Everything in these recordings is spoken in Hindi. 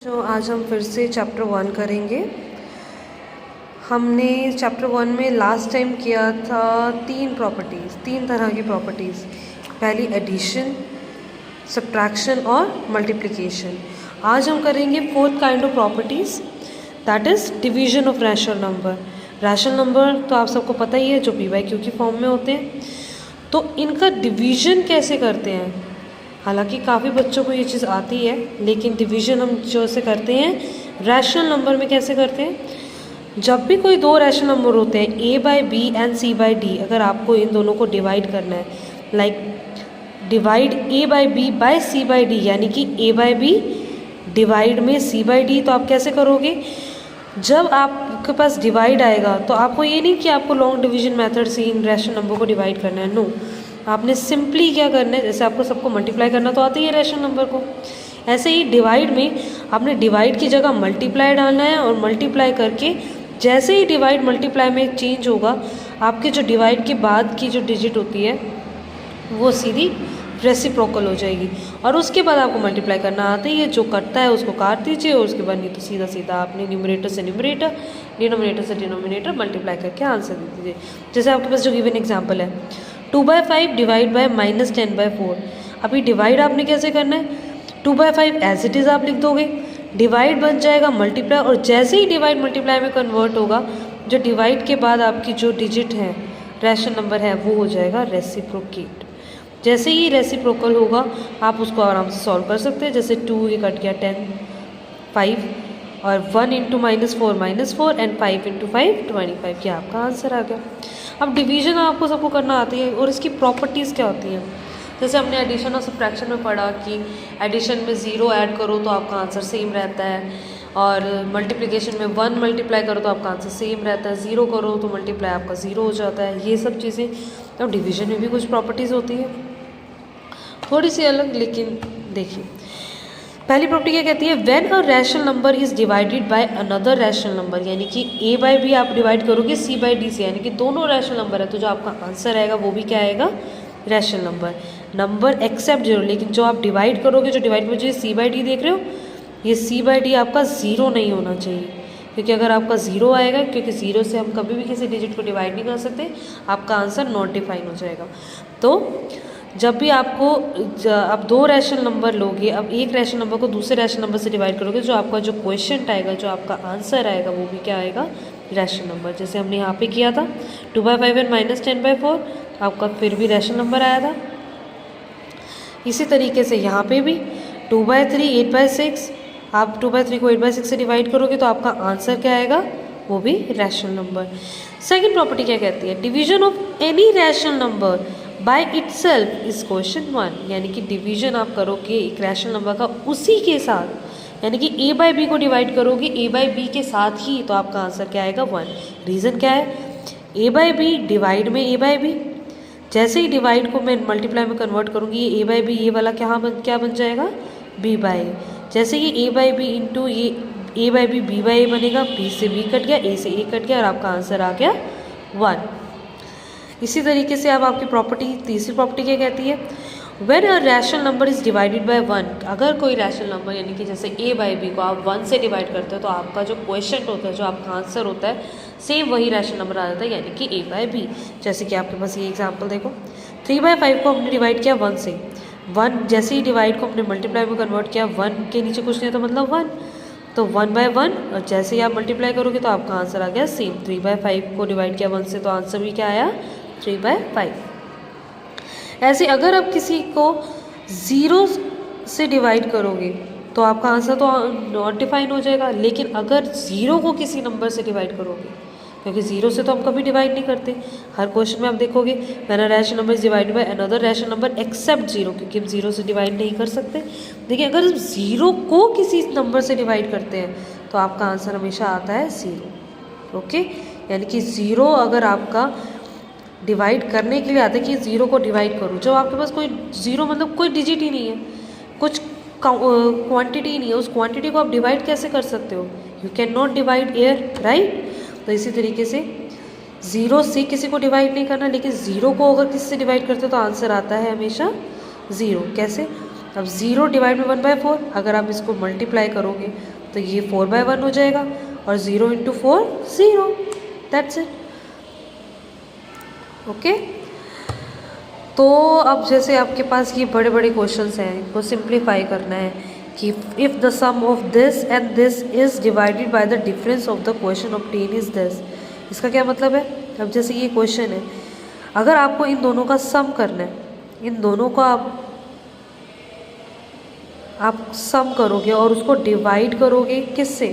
तो आज हम फिर से चैप्टर 1 करेंगे। हमने चैप्टर 1 में लास्ट टाइम किया था तीन तरह की प्रॉपर्टीज़। पहली एडिशन, सब्ट्रैक्शन और मल्टीप्लिकेशन। आज हम करेंगे fourth kind of properties, that is division of rational number. Rational number तो आप सबको पता ही है, जो p/q की फॉर्म में होते हैं। तो इनका डिवीजन कैसे करते हैं? हालांकि काफ़ी बच्चों को ये चीज़ आती है, लेकिन डिवीजन हम जो से करते हैं रैशनल नंबर में कैसे करते हैं? जब भी कोई दो रैशनल नंबर होते हैं a/b एंड c/d, अगर आपको इन दोनों को डिवाइड करना है, like divide a/b bye c/d, यानी कि a/b डिवाइड में c/d, तो आप कैसे करोगे? जब आपके पास डिवाइड आएगा तो आपको ये नहीं कि आपको लॉन्ग डिवीजन मेथड से इन रैशनल नंबर को डिवाइड करना है, नो। आपने सिंपली क्या करना है, जैसे आपको सबको मल्टीप्लाई करना तो आता ही है रैशनल नंबर को, ऐसे ही डिवाइड में आपने डिवाइड की जगह मल्टीप्लाई डालना है, और मल्टीप्लाई करके जैसे ही डिवाइड मल्टीप्लाई में चेंज होगा, आपके जो डिवाइड के बाद की जो डिजिट होती है वो सीधी रेसिप्रोकल हो जाएगी, और उसके बाद आपको मल्टीप्लाई करना आता ही है। जो कटता है उसको काट दीजिए, और उसके बाद नहीं तो सीधा सीधा आपने न्यूमरेटर से न्यूमरेटर, डिनोमिनेटर से डिनोमिनेटर मल्टीप्लाई करके आंसर दे दीजिए। जैसे आपके पास जो गिवन एग्जाम्पल है 2/5 डिवाइड बाय -10/4। अभी डिवाइड आपने कैसे करना है? 2/5 एज इट इज़ आप लिख दोगे, डिवाइड बन जाएगा मल्टीप्लाई, और जैसे ही डिवाइड मल्टीप्लाई में कन्वर्ट होगा, जो डिवाइड के बाद आपकी जो डिजिट है रैशनल नंबर है वो हो जाएगा रेसिप्रोकेट। जैसे ही रेसिप्रोकल होगा आप उसको आराम से सॉल्व कर सकते हैं। जैसे 2 ये कट गया 10, 5 और 1 × -4 एंड 5 × 5 25, ये आपका आंसर आ गया। अब डिवीजन आपको सबको करना आती है, और इसकी प्रॉपर्टीज़ क्या होती हैं? जैसे हमने एडिशन और सब्ट्रैक्शन में पढ़ा कि एडिशन में 0 ऐड करो तो आपका आंसर सेम रहता है, और मल्टीप्लिकेशन में 1 मल्टीप्लाई करो तो आपका आंसर सेम रहता है, 0 करो तो मल्टीप्लाई आपका 0 हो जाता है, ये सब चीज़ें। तो डिवीजन में भी कुछ प्रॉपर्टीज़ होती है, थोड़ी सी अलग, लेकिन देखिए पहली प्रॉपर्टी क्या कहती है? When a rational number is divided by another rational number, यानी कि a/b आप डिवाइड करोगे c/d से, यानी कि दोनों रैशनल नंबर है, तो जो आपका आंसर आएगा वो भी क्या आएगा? Rational number except 0। लेकिन जो आप डिवाइड करोगे, जो डिवाइड में जो c/d देख रहे हो, ये c/d आपका 0 नहीं होना चाहिए, क्योंकि अगर आपका 0 आएगा, क्योंकि 0 से हम कभी भी किसी डिजिट को डिवाइड नहीं कर सकते, आपका आंसर नॉट डिफाइन हो जाएगा। तो जब भी आपको आप दो रैशनल नंबर लोगे, अब एक रैशनल नंबर को दूसरे रैशनल नंबर से डिवाइड करोगे, जो आपका जो क्वेश्चन आएगा, जो आपका आंसर आएगा, वो भी क्या आएगा? Rational number. जैसे हमने यहाँ पे किया था 2/5 एंड -10/4, आपका फिर भी रैशनल नंबर आया था। इसी तरीके से यहाँ पे भी 2/3 8/6, आप 2/3 को 8/6 से डिवाइड करोगे तो आपका आंसर क्या आएगा? वो भी रैशनल नंबर। सेकेंड प्रॉपर्टी क्या कहती है? Division of any rational number by itself is question 1, यानी कि डिवीजन आप करोगे एक रैशनल नंबर का उसी के साथ, यानी कि a/b को डिवाइड करोगे a/b के साथ ही, तो आपका आंसर क्या आएगा? 1। रीज़न क्या है? a/b डिवाइड में a/b, जैसे ही डिवाइड को मैं मल्टीप्लाई में कन्वर्ट करूँगी, ये a/b ये वाला क्या बन जाएगा? b/a। जैसे ही a/b इंटू ये a/b b/a बनेगा, b से b कट गया, a से a कट गया, और आपका आंसर आ गया 1। इसी तरीके से अब आपकी तीसरी प्रॉपर्टी क्या कहती है? When a rational number is divided bye 1, अगर कोई रैशनल नंबर, यानी कि जैसे a/b को आप 1 से डिवाइड करते हो, तो आपका जो क्वेश्चन होता है, जो आपका आंसर होता है, सेम वही रैशनल नंबर आ जाता है, यानी कि a/b। जैसे कि आपके पास ये एग्जाम्पल देखो, 3/5 को हमने डिवाइड किया 1 से, 1 जैसे ही डिवाइड को हमने मल्टीप्लाई में कन्वर्ट किया, 1 के नीचे कुछ नहीं, तो मतलब 1, तो 1/1, और जैसे ही आप मल्टीप्लाई करोगे तो आपका आंसर आ गया सेम। 3/5 को डिवाइड किया 1 से, तो आंसर भी क्या आया? 3/5। ऐसे अगर आप किसी को 0 से डिवाइड करोगे तो आपका आंसर तो नॉट डिफाइन हो जाएगा, लेकिन अगर 0 को किसी नंबर से डिवाइड करोगे, क्योंकि 0 से तो हम कभी डिवाइड नहीं करते, हर क्वेश्चन में आप देखोगे when a rational number is divided by another rational number except 0, क्योंकि हम 0 से डिवाइड नहीं कर सकते। देखिए अगर हम 0 को किसी नंबर से डिवाइड करते हैं तो आपका आंसर हमेशा आता है 0। ओके, यानी कि 0 अगर आपका डिवाइड करने के लिए आता है कि 0 को डिवाइड करो, जब आपके पास कोई 0 मतलब कोई डिजिट ही नहीं है, कुछ क्वांटिटी ही नहीं है, उस क्वांटिटी को आप डिवाइड कैसे कर सकते हो? You can not divide air, right? तो इसी तरीके से 0 से किसी को डिवाइड नहीं करना, लेकिन 0 को अगर किसी से डिवाइड करते हो तो आंसर आता है हमेशा 0। कैसे? अब 0 डिवाइड में 1/4, अगर आप इसको मल्टीप्लाई करोगे तो ये 4/1 हो जाएगा और 0 × 4 0, दैट्स इट। ओके, तो अब जैसे आपके पास ये बड़े बड़े क्वेश्चंस हैं, इनको सिंप्लीफाई करना है कि if the sum of this and this is divided by the difference of the question obtain is this. इसका क्या मतलब है? अब जैसे ये क्वेश्चन है, अगर आपको इन दोनों का सम करना है, इन दोनों का आप सम करोगे और उसको डिवाइड करोगे किससे?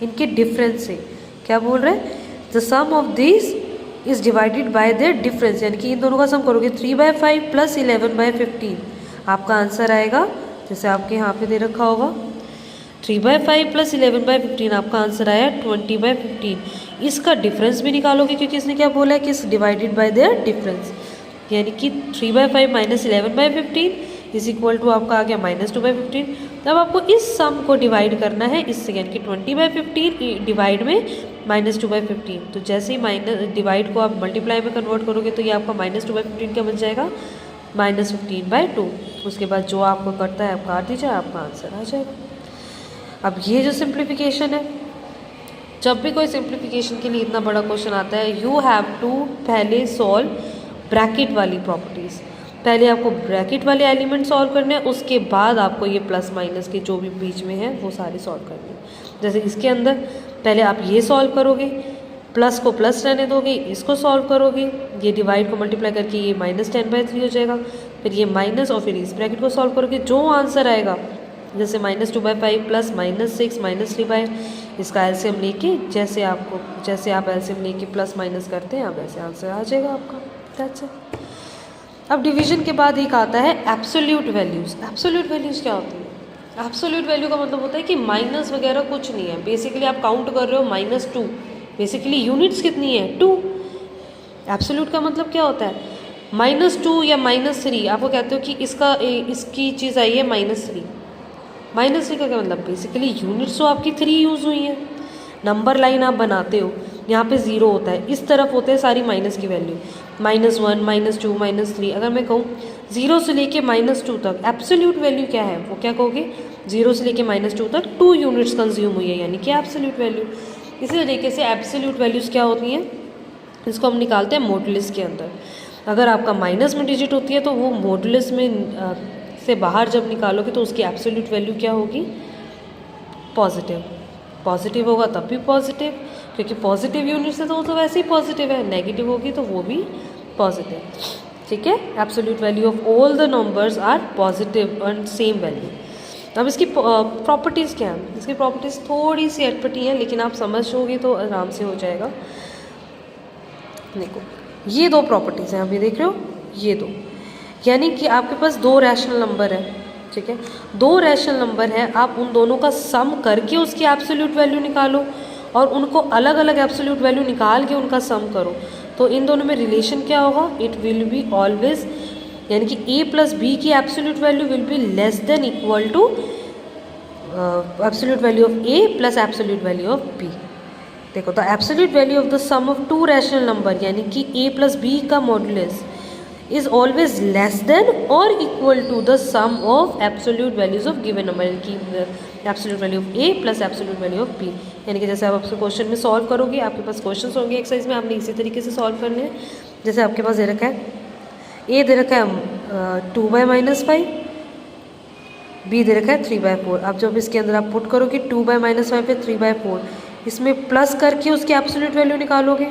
इनके डिफरेंस से। क्या बोल रहे हैं? The sum of this is divided by their difference, यानी कि इन दोनों का सम करोगे 3/5 + 11/15। आपका आंसर आएगा, जैसे आपके यहाँ पे दे रखा होगा 3/5 + 11/15, आपका आंसर आया 20/15। इसका डिफरेंस भी निकालोगे क्योंकि इसने क्या बोला है कि इस डिवाइडेड बाय देयर डिफरेंस, यानी कि 3/5 - 11/15 इज इक्वल टू आपका आ गया -2/15। तब आपको इस सम को डिवाइड करना है इससे, यानी कि 20/15 डिवाइड में -2/15। तो जैसे ही माइनस डिवाइड को आप मल्टीप्लाई में कन्वर्ट करोगे तो ये आपका -2/15 क्या बन जाएगा? -15/2। उसके बाद जो आपको करता है आप काट दीजिए, आपका आंसर आ जाएगा। अब ये जो सिंप्लीफिकेशन है, जब भी कोई सिंप्लीफिकेशन के लिए इतना बड़ा क्वेश्चन आता है, यू हैव टू पहले सॉल्व ब्रैकेट वाली प्रॉपर्टीज़। पहले आपको ब्रैकेट वाले एलिमेंट सॉल्व करने हैं, उसके बाद आपको ये प्लस माइनस के जो भी बीच में है वो सारे सॉल्व करने हैं। जैसे इसके अंदर पहले आप ये सॉल्व करोगे, प्लस को प्लस रहने दोगे, इसको सॉल्व करोगे, ये डिवाइड को मल्टीप्लाई करके ये -10/3 हो जाएगा, फिर ये माइनस और फिर इस ब्रैकेट को सॉल्व करोगे, जो आंसर आएगा जैसे -2/5 + -6 -3/, इसका एलसीएम लेके जैसे आप एलसीएम लेके प्लस माइनस करते हैं, अब ऐसे आंसर आ जाएगा आपका। That's it. अब डिवीजन के बाद एक आता है एब्सोल्यूट वैल्यूज़। एब्सोल्यूट वैल्यूज़ क्या होती है? एब्सोल्यूट वैल्यू का मतलब होता है कि माइनस वगैरह कुछ नहीं है। बेसिकली आप काउंट कर रहे हो -2, बेसिकली यूनिट्स कितनी है? 2। एब्सोल्यूट का मतलब क्या होता है? -2 या -3। आपको कहते हो कि इसकी चीज़ आई है -3। -3 का क्या मतलब? बेसिकली यूनिट्स तो आपकी 3 यूज़ हुई हैं। नंबर लाइन आप बनाते हो, यहाँ पे 0 होता है, इस तरफ होते हैं सारी माइनस की वैल्यू, -1 -2 -3। अगर मैं कहूँ 0 से लेके -2 तक एब्सोल्यूट वैल्यू क्या है, वो क्या कहोगे? 0 से लेके -2 तक 2 यूनिट्स कंज्यूम हुई है, यानी कि एब्सोल्यूट वैल्यू। इसी तरीके से एब्सोल्यूट वैल्यूज़ क्या होती हैं, इसको हम निकालते हैं मॉडुलस के अंदर। अगर आपका माइनस में डिजिट होती है तो वो मॉडुलस में से बाहर जब निकालोगे तो उसकी एब्सोल्यूट वैल्यू क्या होगी? पॉजिटिव। पॉजिटिव होगा तब भी पॉजिटिव, क्योंकि पॉजिटिव यूनिट से तो वो तो वैसे ही पॉजिटिव है, नेगेटिव होगी तो वो भी पॉजिटिव। ठीक है, absolute value of all the numbers are positive and same value. अब इसकी प्रॉपर्टीज़ क्या हैं? इसकी प्रॉपर्टीज़ थोड़ी सी अटपटी हैं, लेकिन आप समझोगे तो आराम से हो जाएगा। देखो, ये 2 प्रॉपर्टीज़ हैं, आप ये देख रहे हो, ये 2, यानी कि आपके पास 2 रैशनल नंबर है। ठीक है, 2 रैशनल नंबर है, आप उन दोनों का सम करके उसकी एब्सोल्यूट वैल्यू निकालो और उनको अलग अलग एब्सोल्यूट वैल्यू निकाल के उनका सम करो, तो इन दोनों में रिलेशन क्या होगा? इट विल बी ऑलवेज, यानी कि a + b की absolute value will be less than equal to absolute value of a + absolute value of b। देखो, the absolute value of the sum of 2 rational number, यानी कि a + b का modulus is always less than or equal to the sum of absolute values of given number, यानी कि absolute value of a + absolute value of b। यानी कि जैसे आप आपसे क्वेश्चन में सॉल्व करोगे, आपके पास क्वेश्चंस होंगे एक्सरसाइज में, आपने इसी तरीके से सॉल्व करने हैं। जैसे आपके पास दे रखा है a दे रखा है 2/-5, b दे रखा है 3/4। अब जब इसके अंदर आप पुट करोगे 2/-5 पे 3/4, इसमें प्लस करके उसकी एब्सोल्यूट वैल्यू निकालोगे,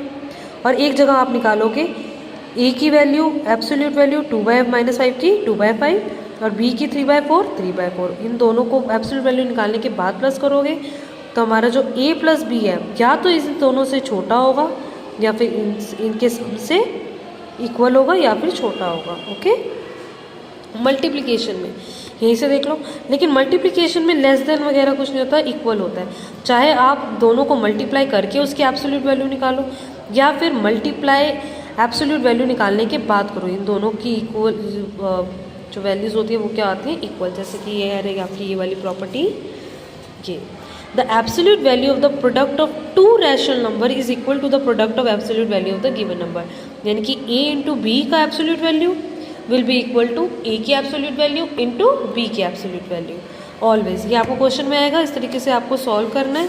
और एक जगह आप निकालोगे a की वैल्यू एब्सोल्यूट वैल्यू 2/-5 की 2/5 और b की 3/4 3/4। इन दोनों को एब्सोल्यूट वैल्यू निकालने के बाद प्लस करोगे तो हमारा जो a + b है, या तो इन दोनों से छोटा होगा या फिर इनके से इक्वल होगा या फिर छोटा होगा। ओके, मल्टीप्लिकेशन में यहीं से देख लो, लेकिन मल्टीप्लिकेशन में लेस देन वगैरह कुछ नहीं होता, इक्वल होता है। चाहे आप दोनों को मल्टीप्लाई करके उसकी एब्सोल्यूट वैल्यू निकालो या फिर मल्टीप्लाई एब्सोल्यूट वैल्यू निकालने के बाद करो, इन दोनों की इक्वल जो वैल्यूज़ होती है वो क्या आती है? इक्वल। जैसे कि ये है आपकी ये वाली प्रॉपर्टी, ये the absolute value of the product of 2 rational number is equal to the product of absolute value of the given number, यानी कि a × b का absolute value will be equal to a की एब्सोल्यूट वैल्यू इंटू b की एब्सोल्यूट वैल्यू। ऑलवेज। ये आपको क्वेश्चन में आएगा, इस तरीके से आपको सॉल्व करना है।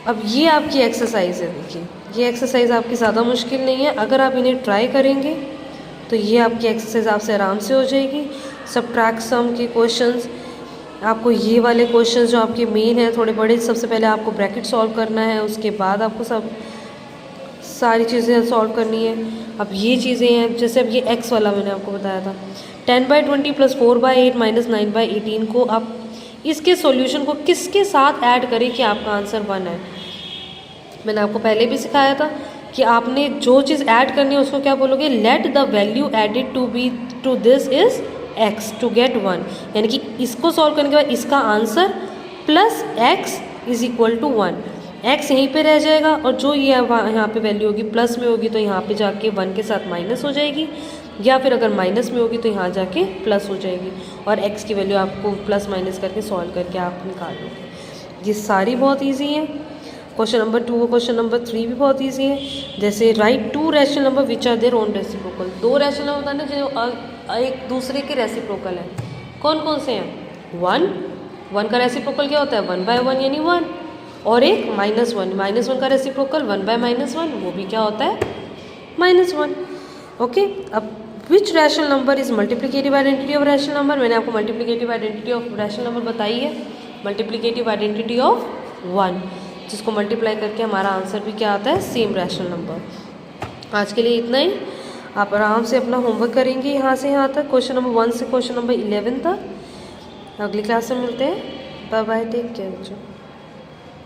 अब ये आपकी एक्सरसाइज है, देखिए ये एक्सरसाइज आपकी ज़्यादा मुश्किल नहीं है। अगर आप इन्हें ट्राई करेंगे तो ये आपकी एक्सरसाइज आपसे आराम से हो जाएगी। सब्ट्रैक्ट सम के क्वेश्चंस, आपको ये वाले क्वेश्चंस जो आपके मेन हैं थोड़े बड़े, सबसे पहले आपको ब्रैकेट सॉल्व करना है, उसके बाद आपको सब सारी चीज़ें सॉल्व करनी है। अब ये चीज़ें हैं, जैसे अब ये x वाला मैंने आपको बताया था, 10/20 + 4/8 - 9/18 को आप इसके सॉल्यूशन को किसके साथ ऐड करें कि आपका आंसर 1 है। मैंने आपको पहले भी सिखाया था कि आपने जो चीज़ ऐड करनी है उसको क्या बोलोगे, let the value added to this is x to get 1, यानी कि इसको सॉल्व करने के बाद इसका आंसर प्लस x = 1। x यहीं पे रह जाएगा और जो ये यहाँ पे वैल्यू होगी प्लस में होगी तो यहाँ पे जाके 1 के साथ माइनस हो जाएगी, या फिर अगर माइनस में होगी तो यहाँ जाके प्लस हो जाएगी, और x की वैल्यू आपको प्लस माइनस करके सॉल्व करके आप निकाल लोगे। ये सारी बहुत ईजी हैं। क्वेश्चन नंबर 2 और क्वेश्चन नंबर 3 भी बहुत ईजी है। जैसे write 2 rational number which are their own reciprocal. 2 rational number बताने जो एक दूसरे के रेसिप्रोकल है। कौन कौन से हैं? 1 का रेसिप्रोकल क्या होता है? 1/1 यानी 1, और एक -1 का रेसिप्रोकल 1/-1, वो भी क्या होता है? -1। ओके, अब which rational number is multiplicative identity of rational number. मैंने आपको multiplicative identity of rational number बताई है, मल्टीप्लिकेटिव आइडेंटिटी ऑफ 1, जिसको मल्टीप्लाई करके हमारा आंसर भी क्या आता है? Same rational number. आज के लिए इतना ही। आप आराम से अपना होमवर्क करेंगे यहाँ से यहाँ तक, क्वेश्चन नंबर 1 से क्वेश्चन नंबर 11 तक। अगली क्लास में मिलते हैं। बाय बाय, टेक केयर बच्चों।